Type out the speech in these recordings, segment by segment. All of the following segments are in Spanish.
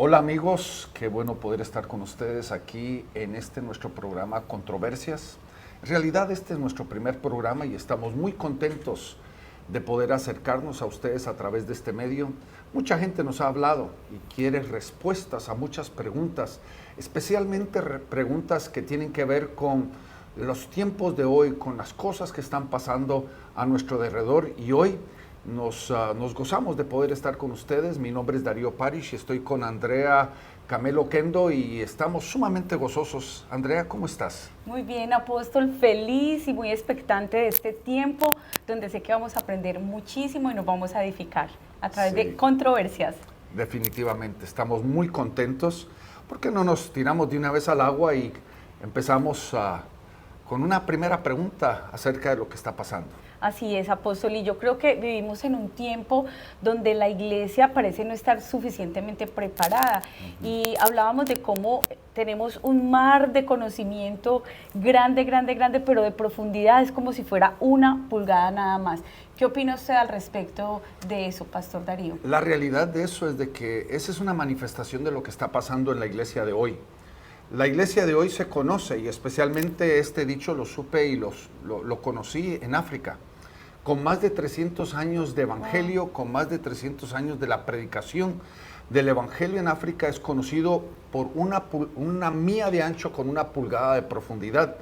Hola amigos, qué bueno poder estar con ustedes aquí en nuestro programa Controversias. En realidad este es nuestro primer programa y estamos muy contentos de poder acercarnos a ustedes a través de este medio. Mucha gente nos ha hablado y quiere respuestas a muchas preguntas, especialmente preguntas que tienen que ver con los tiempos de hoy, con las cosas que están pasando a nuestro alrededor, y hoy nos gozamos de poder estar con ustedes. Mi nombre es Darío Parish y estoy con Andrea Camelo Kendo y estamos sumamente gozosos. Andrea, ¿cómo estás? Muy bien, Apóstol, feliz y muy expectante de este tiempo donde sé que vamos a aprender muchísimo y nos vamos a edificar a través de controversias. Definitivamente, estamos muy contentos. ¿Por qué no nos tiramos de una vez al agua y empezamos con una primera pregunta acerca de lo que está pasando? Así es, Apóstol, y yo creo que vivimos en un tiempo donde la iglesia parece no estar suficientemente preparada. Y hablábamos de cómo tenemos un mar de conocimiento grande, grande, grande, pero de profundidad es como si fuera una pulgada nada más. ¿Qué opina usted al respecto de eso, Pastor Darío? La realidad de eso es de que esa es una manifestación de lo que está pasando en la iglesia de hoy. La iglesia de hoy se conoce, y especialmente este dicho lo supe y lo conocí en África, con más de 300 años de evangelio, con más de 300 años de la predicación del evangelio en África, es conocido por una milla de ancho con una pulgada de profundidad.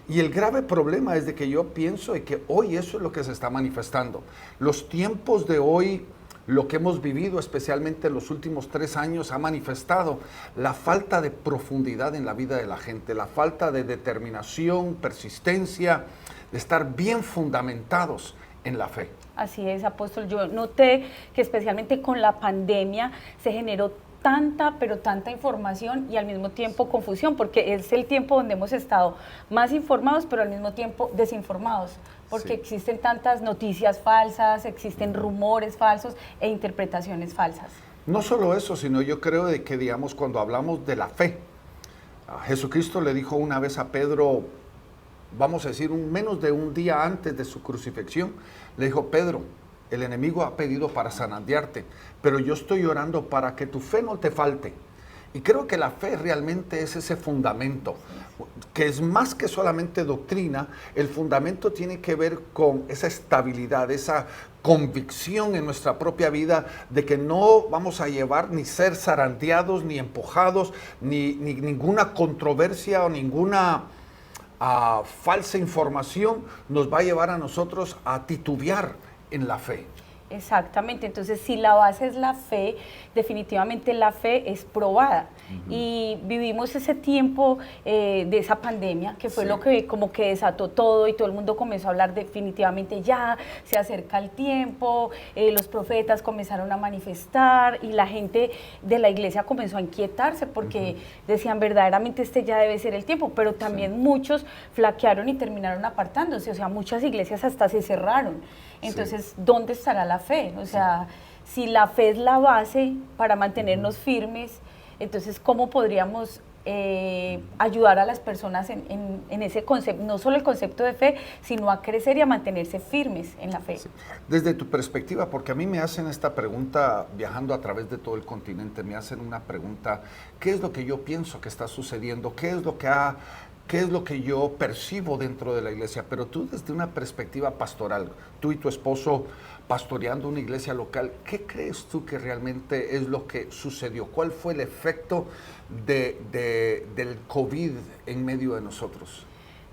Y el grave problema es de que yo pienso de que hoy eso es lo que se está manifestando. Los tiempos de hoy, lo que hemos vivido, especialmente en los últimos 3 años, ha manifestado la falta de profundidad en la vida de la gente, la falta de determinación, persistencia, de estar bien fundamentados en la fe. Así es, Apóstol. Yo noté que especialmente con la pandemia se generó tanta, pero tanta información y al mismo tiempo confusión, porque es el tiempo donde hemos estado más informados, pero al mismo tiempo desinformados, porque existen tantas noticias falsas, existen rumores falsos e interpretaciones falsas. No solo eso, sino yo creo de que, digamos, cuando hablamos de la fe, Jesucristo le dijo una vez a Pedro, vamos a decir, menos de un día antes de su crucifixión, le dijo: Pedro, el enemigo ha pedido para zarandearte, pero yo estoy orando para que tu fe no te falte. Y creo que la fe realmente es ese fundamento, que es más que solamente doctrina. El fundamento tiene que ver con esa estabilidad, esa convicción en nuestra propia vida de que no vamos a llevar ni ser zarandeados, ni empujados, ni ninguna controversia o ninguna falsa información nos va a llevar a nosotros a titubear en la fe. Exactamente, entonces si la base es la fe, definitivamente la fe es probada. Y vivimos ese tiempo de esa pandemia, que fue lo que como que desató todo y todo el mundo comenzó a hablar definitivamente ya, se acerca el tiempo, los profetas comenzaron a manifestar y la gente de la iglesia comenzó a inquietarse porque decían verdaderamente este ya debe ser el tiempo, pero también muchos flaquearon y terminaron apartándose, o sea, muchas iglesias hasta se cerraron. Entonces, ¿dónde estará la fe? O sea, si la fe es la base para mantenernos firmes, entonces, ¿cómo podríamos ayudar a las personas en ese concepto? No solo el concepto de fe, sino a crecer y a mantenerse firmes en la fe. Sí. Desde tu perspectiva, porque a mí me hacen esta pregunta, viajando a través de todo el continente, me hacen una pregunta: ¿qué es lo que yo pienso que está sucediendo? ¿Qué es lo que yo percibo dentro de la iglesia? Pero tú, desde una perspectiva pastoral, tú y tu esposo pastoreando una iglesia local, ¿qué crees tú que realmente es lo que sucedió? ¿Cuál fue el efecto del COVID en medio de nosotros?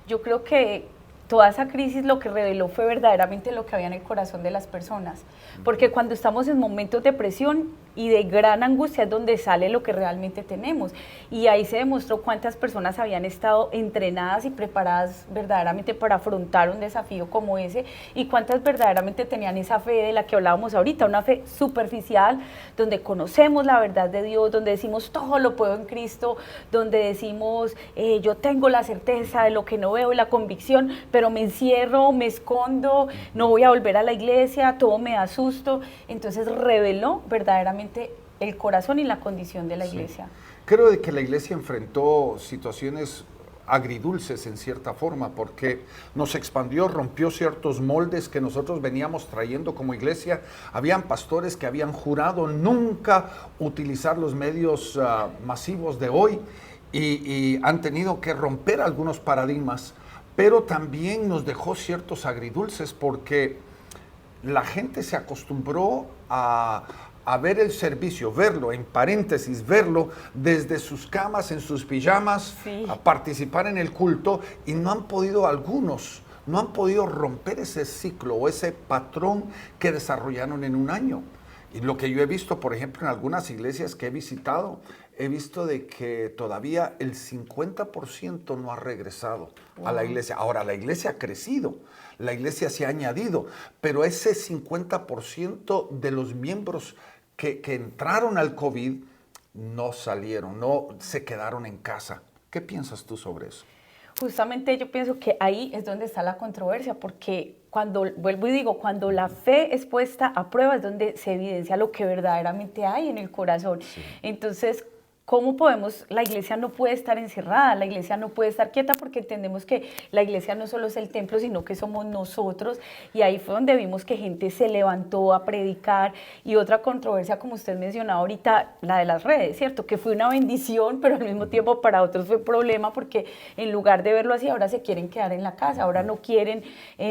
Yo creo que toda esa crisis lo que reveló fue verdaderamente lo que había en el corazón de las personas, porque cuando estamos en momentos de presión y de gran angustia es donde sale lo que realmente tenemos, y ahí se demostró cuántas personas habían estado entrenadas y preparadas verdaderamente para afrontar un desafío como ese, y cuántas verdaderamente tenían esa fe de la que hablábamos ahorita, una fe superficial, donde conocemos la verdad de Dios, donde decimos todo lo puedo en Cristo, donde decimos yo tengo la certeza de lo que no veo y la convicción, pero me encierro, me escondo, no voy a volver a la iglesia, todo me da susto. Entonces reveló verdaderamente el corazón y la condición de la iglesia. Creo de que la iglesia enfrentó situaciones agridulces en cierta forma, porque nos expandió, rompió ciertos moldes que nosotros veníamos trayendo como iglesia. Habían pastores que habían jurado nunca utilizar los medios masivos de hoy y han tenido que romper algunos paradigmas, pero también nos dejó ciertos agridulces porque la gente se acostumbró a ver el servicio, verlo, en paréntesis, verlo desde sus camas, en sus pijamas, Sí. a participar en el culto, y no han podido algunos, no han podido romper ese ciclo o ese patrón que desarrollaron en un año. Y lo que yo he visto, por ejemplo, en algunas iglesias que he visitado, he visto de que todavía el 50% no ha regresado a la iglesia. Ahora, la iglesia ha crecido, la iglesia se ha añadido, pero ese 50% de los miembros que entraron al COVID no salieron, no se quedaron en casa. ¿Qué piensas tú sobre eso? Justamente yo pienso que ahí es donde está la controversia, porque cuando, vuelvo y digo, cuando la fe es puesta a prueba es donde se evidencia lo que verdaderamente hay en el corazón. Sí. Entonces, ¿cómo podemos? La iglesia no puede estar encerrada, la iglesia no puede estar quieta, porque entendemos que la iglesia no solo es el templo, sino que somos nosotros, y ahí fue donde vimos que gente se levantó a predicar. Y otra controversia, como usted mencionaba ahorita, la de las redes, ¿cierto? Que fue una bendición, pero al mismo tiempo para otros fue problema, porque en lugar de verlo así, ahora se quieren quedar en la casa, ahora no quieren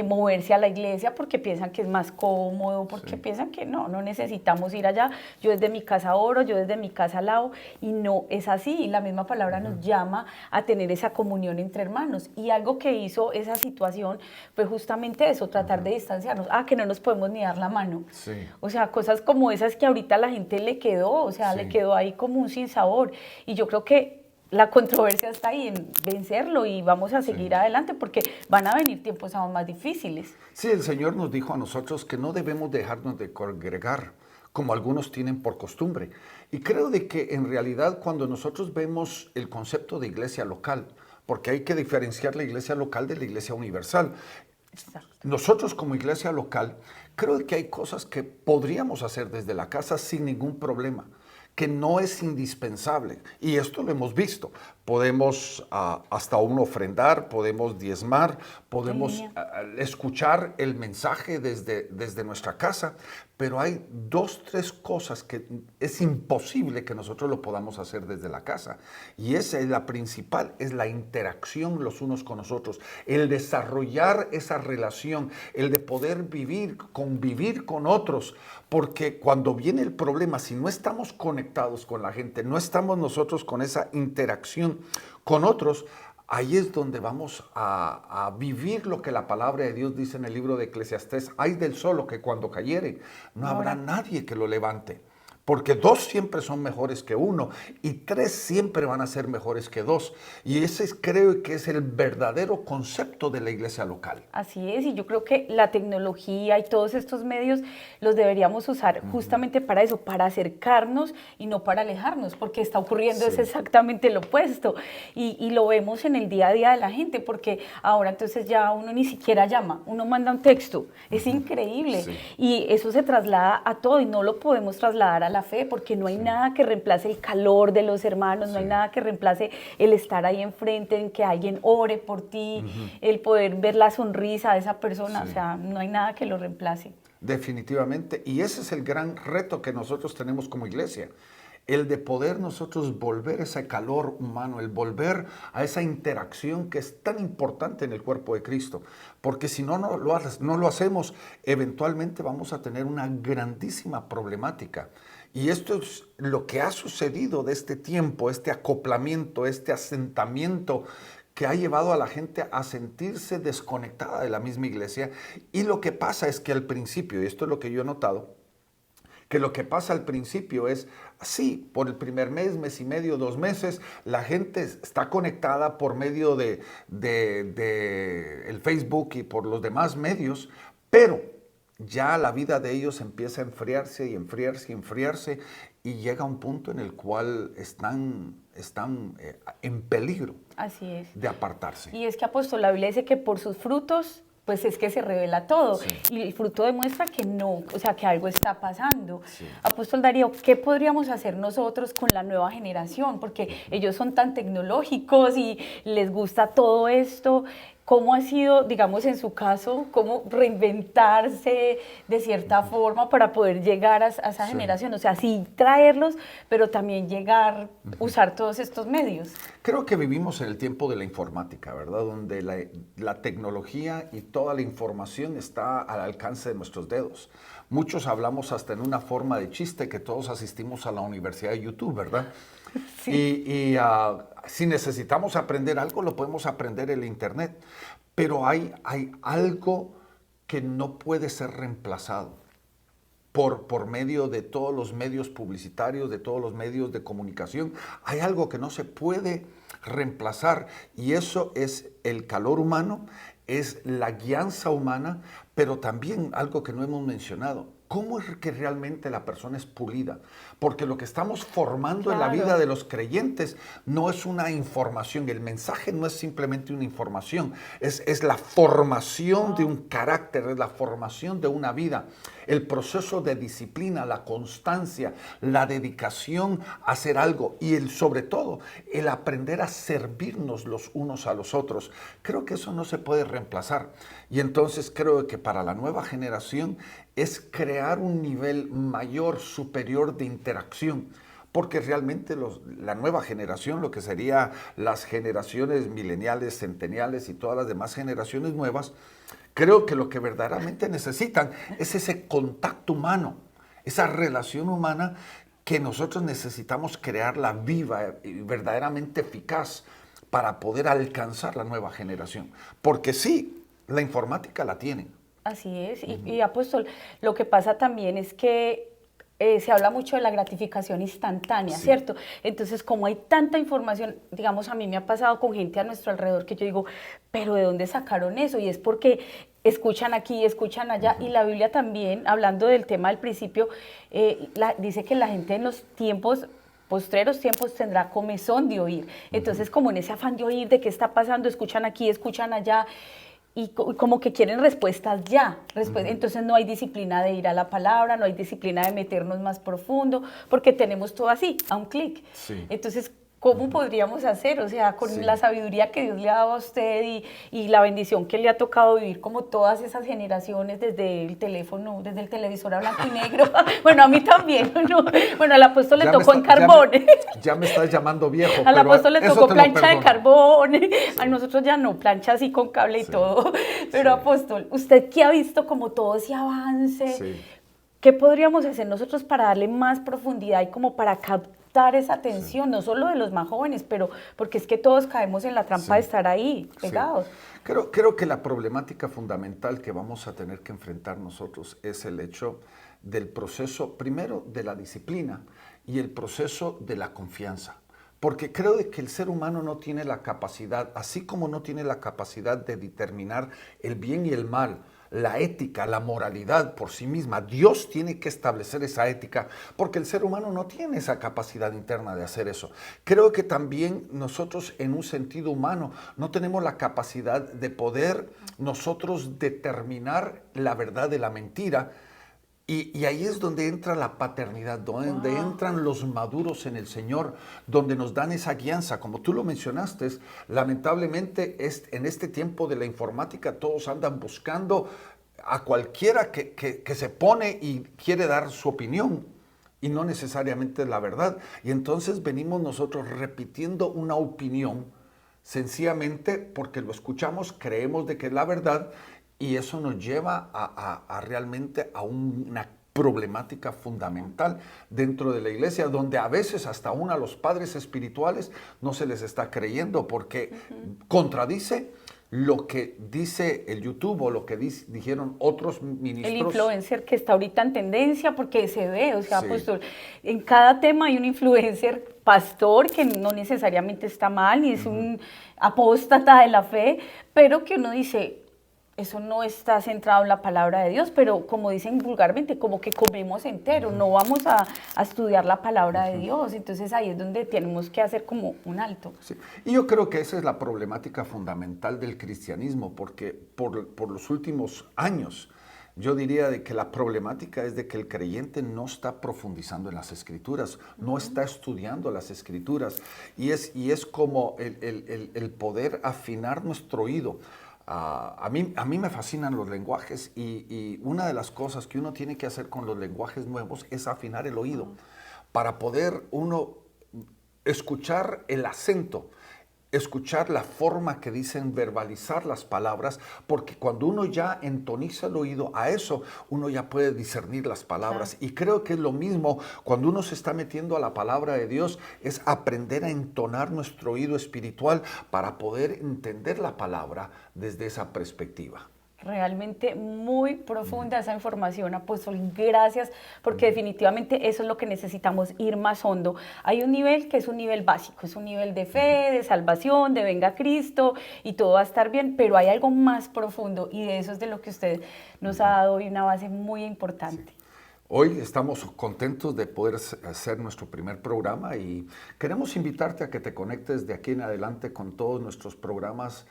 moverse a la iglesia porque piensan que es más cómodo, porque piensan que no necesitamos ir allá. Yo desde mi casa oro, yo desde mi casa lavo, y no es así, y la misma palabra nos llama a tener esa comunión entre hermanos. Y algo que hizo esa situación fue justamente eso, tratar de distanciarnos. Que no nos podemos ni dar la mano. Sí. O sea, cosas como esas que ahorita a la gente le quedó, o sea, le quedó ahí como un sinsabor. Y yo creo que la controversia está ahí en vencerlo, y vamos a seguir adelante, porque van a venir tiempos aún más difíciles. Sí, el Señor nos dijo a nosotros que no debemos dejarnos de congregar, como algunos tienen por costumbre. Y creo de que en realidad cuando nosotros vemos el concepto de iglesia local, porque hay que diferenciar la iglesia local de la iglesia universal. Exacto. Nosotros como iglesia local, creo que hay cosas que podríamos hacer desde la casa sin ningún problema, que no es indispensable. Y esto lo hemos visto. Podemos hasta aún ofrendar, podemos diezmar, podemos escuchar el mensaje desde nuestra casa, pero hay 2, 3 cosas que es imposible que nosotros lo podamos hacer desde la casa. Y esa es la principal, es la interacción los unos con los otros, el desarrollar esa relación, el de poder convivir con otros, porque cuando viene el problema, si no estamos conectados con la gente, no estamos nosotros con esa interacción con otros, ahí es donde vamos a vivir lo que la palabra de Dios dice en el libro de Eclesiastés: ay del solo que cuando cayere no habrá nadie que lo levante. Porque 2 siempre son mejores que 1 y 3 siempre van a ser mejores que 2. Y ese creo que es el verdadero concepto de la iglesia local. Así es, y yo creo que la tecnología y todos estos medios los deberíamos usar justamente para eso, para acercarnos y no para alejarnos, porque está ocurriendo es exactamente lo opuesto. Y lo vemos en el día a día de la gente, porque ahora entonces ya uno ni siquiera llama, uno manda un texto. Es increíble. Sí. Y eso se traslada a todo, y no lo podemos trasladar a la fe, porque no hay nada que reemplace el calor de los hermanos, no hay nada que reemplace el estar ahí enfrente, en que alguien ore por ti, el poder ver la sonrisa de esa persona, o sea, no hay nada que lo reemplace. Definitivamente, y ese es el gran reto que nosotros tenemos como iglesia, el de poder nosotros volver ese calor humano, el volver a esa interacción que es tan importante en el cuerpo de Cristo, porque si no lo hacemos, eventualmente vamos a tener una grandísima problemática. Y esto es lo que ha sucedido de este tiempo, este acoplamiento, este asentamiento que ha llevado a la gente a sentirse desconectada de la misma iglesia. Y lo que pasa es que al principio, y esto es lo que yo he notado, que lo que pasa al principio es así, por el primer mes, mes y medio, 2 meses, la gente está conectada por medio de el Facebook y por los demás medios, pero ya la vida de ellos empieza a enfriarse y enfriarse y enfriarse, y llega un punto en el cual están en peligro Así es. de apartarse. Y es que, apóstol, la Biblia dice que por sus frutos pues es que se revela todo. Sí. Y el fruto demuestra que no, o sea, que algo está pasando. Sí. Apóstol Darío, ¿qué podríamos hacer nosotros con la nueva generación? Porque ellos son tan tecnológicos y les gusta todo esto. ¿Cómo ha sido, digamos, en su caso, cómo reinventarse de cierta forma para poder llegar a esa generación? O sea, sí traerlos, pero también llegar, usar todos estos medios. Creo que vivimos en el tiempo de la informática, ¿verdad? Donde la tecnología y toda la información está al alcance de nuestros dedos. Muchos hablamos hasta en una forma de chiste que todos asistimos a la Universidad de YouTube, ¿verdad? Sí. Y si necesitamos aprender algo, lo podemos aprender en el Internet. Pero hay algo que no puede ser reemplazado por medio de todos los medios publicitarios, de todos los medios de comunicación. Hay algo que no se puede reemplazar y eso es el calor humano, es la guianza humana, pero también algo que no hemos mencionado. ¿Cómo es que realmente la persona es pulida? Porque lo que estamos formando en la vida de los creyentes no es una información. El mensaje no es simplemente una información. Es la formación de un carácter, es la formación de una vida. El proceso de disciplina, la constancia, la dedicación a hacer algo y sobre todo el aprender a servirnos los unos a los otros. Creo que eso no se puede reemplazar. Y entonces creo que para la nueva generación es crear un nivel mayor, superior de interacción, porque realmente la nueva generación, lo que serían las generaciones mileniales, centeniales y todas las demás generaciones nuevas, creo que lo que verdaderamente necesitan es ese contacto humano, esa relación humana que nosotros necesitamos crearla viva y verdaderamente eficaz para poder alcanzar la nueva generación. Porque sí, la informática la tienen. Así es, y apóstol, lo que pasa también es que se habla mucho de la gratificación instantánea, sí. ¿Cierto? Entonces, como hay tanta información, digamos, a mí me ha pasado con gente a nuestro alrededor que yo digo, pero ¿de dónde sacaron eso? Y es porque escuchan aquí, escuchan allá, y la Biblia también, hablando del tema del principio, dice que la gente en los postreros tiempos tendrá comezón de oír. Entonces, como en ese afán de oír de qué está pasando, escuchan aquí, escuchan allá, y como que quieren respuestas ya. Entonces no hay disciplina de ir a la palabra, no hay disciplina de meternos más profundo, porque tenemos todo así, a un clic. Sí. Entonces, ¿cómo podríamos hacer? O sea, con la sabiduría que Dios le ha dado a usted y la bendición que le ha tocado vivir como todas esas generaciones desde el teléfono, desde el televisor a blanco y negro. Bueno, a mí también, ¿no? Bueno, al apóstol le tocó en carbón. Ya me estás llamando viejo. Al apóstol le tocó plancha de carbón. Sí. A nosotros ya no, plancha así con cable y todo. Pero apóstol, ¿usted qué ha visto como todo ese avance? Sí. ¿Qué podríamos hacer nosotros para darle más profundidad y como para captar esa atención, no solo de los más jóvenes, pero porque es que todos caemos en la trampa de estar ahí, pegados? Sí. Creo que la problemática fundamental que vamos a tener que enfrentar nosotros es el hecho del proceso, primero, de la disciplina y el proceso de la confianza. Porque creo que el ser humano no tiene la capacidad, así como no tiene la capacidad de determinar el bien y el mal, la ética, la moralidad por sí misma. Dios tiene que establecer esa ética porque el ser humano no tiene esa capacidad interna de hacer eso. Creo que también nosotros en un sentido humano no tenemos la capacidad de poder nosotros determinar la verdad de la mentira. Y ahí es donde entra la paternidad, donde entran los maduros en el Señor, donde nos dan esa guianza. Como tú lo mencionaste, lamentablemente en este tiempo de la informática todos andan buscando a cualquiera que se pone y quiere dar su opinión y no necesariamente la verdad. Y entonces venimos nosotros repitiendo una opinión sencillamente porque lo escuchamos, creemos de que es la verdad. Y eso nos lleva realmente a una problemática fundamental dentro de la iglesia, donde a veces hasta aún a los padres espirituales no se les está creyendo porque contradice lo que dice el YouTube o lo que dijeron otros ministros. El influencer que está ahorita en tendencia porque se ve, o sea, pues en cada tema hay un influencer pastor que no necesariamente está mal, ni es un apóstata de la fe, pero que uno dice, eso no está centrado en la palabra de Dios, pero como dicen vulgarmente, como que comemos entero, no vamos a estudiar la palabra de Dios, entonces ahí es donde tenemos que hacer como un alto. Sí. Y yo creo que esa es la problemática fundamental del cristianismo, porque por los últimos años, yo diría de que la problemática es de que el creyente no está profundizando en las Escrituras, no está estudiando las Escrituras, y es como el poder afinar nuestro oído. A mí me fascinan los lenguajes y una de las cosas que uno tiene que hacer con los lenguajes nuevos es afinar el oído para poder uno escuchar el acento, escuchar la forma que dicen, verbalizar las palabras, porque cuando uno ya entoniza el oído a eso, uno ya puede discernir las palabras. Claro. Y creo que es lo mismo cuando uno se está metiendo a la palabra de Dios, es aprender a entonar nuestro oído espiritual para poder entender la palabra desde esa perspectiva. Realmente muy profunda esa información, apóstol, gracias, porque definitivamente eso es lo que necesitamos, ir más hondo. Hay un nivel que es un nivel básico, es un nivel de fe, de salvación, de venga Cristo y todo va a estar bien, pero hay algo más profundo y de eso es de lo que usted nos ha dado hoy una base muy importante. Sí. Hoy estamos contentos de poder hacer nuestro primer programa y queremos invitarte a que te conectes de aquí en adelante con todos nuestros programas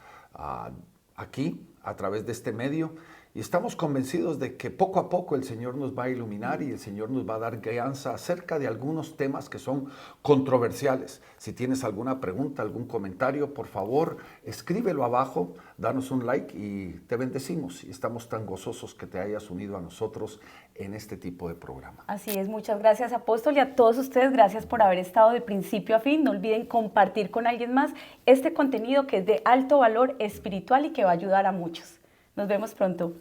aquí, a través de este medio, y estamos convencidos de que poco a poco el Señor nos va a iluminar y el Señor nos va a dar guianza acerca de algunos temas que son controversiales. Si tienes alguna pregunta, algún comentario, por favor, escríbelo abajo, danos un like y te bendecimos. Y estamos tan gozosos que te hayas unido a nosotros en este tipo de programa. Así es, muchas gracias, apóstol, y a todos ustedes, gracias por haber estado de principio a fin. No olviden compartir con alguien más este contenido que es de alto valor espiritual y que va a ayudar a muchos. Nos vemos pronto.